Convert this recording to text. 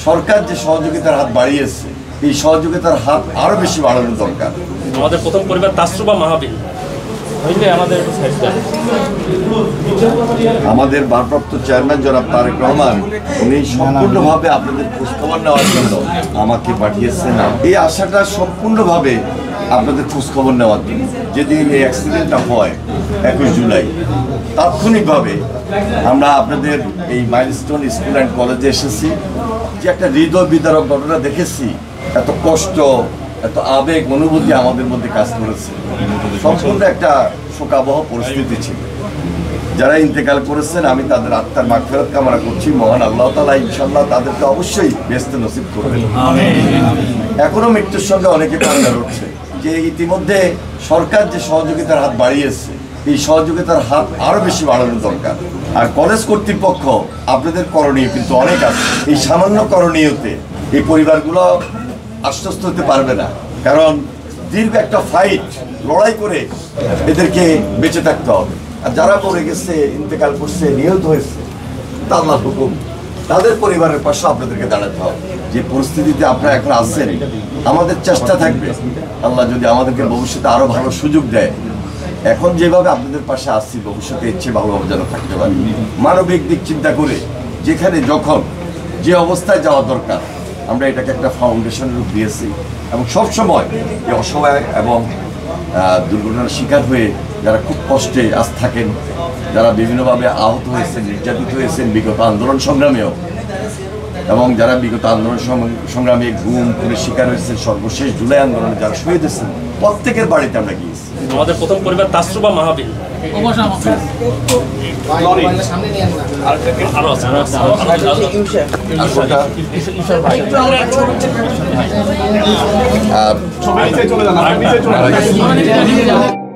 সরকার যে সহযোগিতার হাত বাড়িয়েছে এই সহযোগিতার হাত আরো বেশি বাড়ানো দরকার। আমাদের প্রথম পরিবার তাসরুবা মাহবিল আমাদের ভারপ্রাপ্ত চেয়ারম্যান জনাব তারেক রহমান উনি সম্পূর্ণভাবে আপনাদের খোঁজখবর নেওয়ার জন্য আমাকে পাঠিয়েছেন। এই আশাটা সম্পূর্ণভাবে আপনাদের খোঁজখবর নেওয়ার জন্য। যেদিন এই অ্যাক্সিডেন্টটা হয় 21 জুলাই, তাৎক্ষণিকভাবে আমরা আপনাদের এই মাইলস্টোন স্কুল অ্যান্ড কলেজে এসেছি, যে একটা হৃদয় বিদারক ঘটনা দেখেছি। এত কষ্ট, এত আবেগ অনুভূতি আমাদের মধ্যে কাজ করেছে। সম্পূর্ণ একটা শোকাবহ পরিস্থিতি ছিল। যারা ইন্তেকাল করেছেন আমি তাদের আত্মার মাগফিরাত কামনা করছি। মহান আল্লাহ তাআলা ইনশাআল্লাহ তাদেরকে অবশ্যই বেহেশত নসিব করবেন। এখনো মৃত্যুর সঙ্গে অনেকে কান্না করছে, যে ইতিমধ্যে সরকার যে সহযোগিতার হাত বাড়িয়েছে এই সহযোগিতার হাত আরো বেশি বাড়ানো দরকার। আর কলেজ কর্তৃপক্ষ আপনাদের করণীয় কিন্তু অনেক আছে। এই সামান্য করণীয়তে এই পরিবারগুলো আশ্বস্ত হতে পারবে না, কারণ দীর্ঘ একটা ফাইট লড়াই করে এদেরকে বেঁচে থাকতে হবে। আর যারা মরে গেছে, ইন্তেকাল করছে, নিহত হয়েছে, তা আল্লাহর হুকুম, তাদের পরিবারের পাশে আপনাদেরকে দাঁড়াতে হবে। যে পরিস্থিতিতে আপনারা এখন আছেন, আমাদের চেষ্টা থাকবে আল্লাহ যদি আমাদেরকে ভবিষ্যতে আরো ভালো সুযোগ দেয়, এখন যেভাবে আপনাদের পাশে আসছি ভবিষ্যতে ইচ্ছে ভালোভাবে যেন থাকতে পারি। মানবিক দিক চিন্তা করে যেখানে যখন যে অবস্থায় যাওয়া দরকার আমরা এটাকে একটা ফাউন্ডেশন রূপ দিয়েছি। এবং সবসময় এই অসহায় এবং দুর্ঘটনার শিকার হয়ে যারা খুব কষ্টে আজ থাকেন, যারা বিভিন্নভাবে আহত হয়েছেন, নির্যাতিত হয়েছেন বিগত আন্দোলন সংগ্রামেও, এবং যারা বিগত আন্দোলন সংগ্রামে গুম খুনের শিকার হয়েছেন, সর্বশেষ জুলাই আন্দোলনে যারা শহীদ হয়েছেন, প্রত্যেকের বাড়িতে আমরা গিয়েছি। আমাদের প্রথম পরিবার তাসরুবা মাহবিল চলে যান।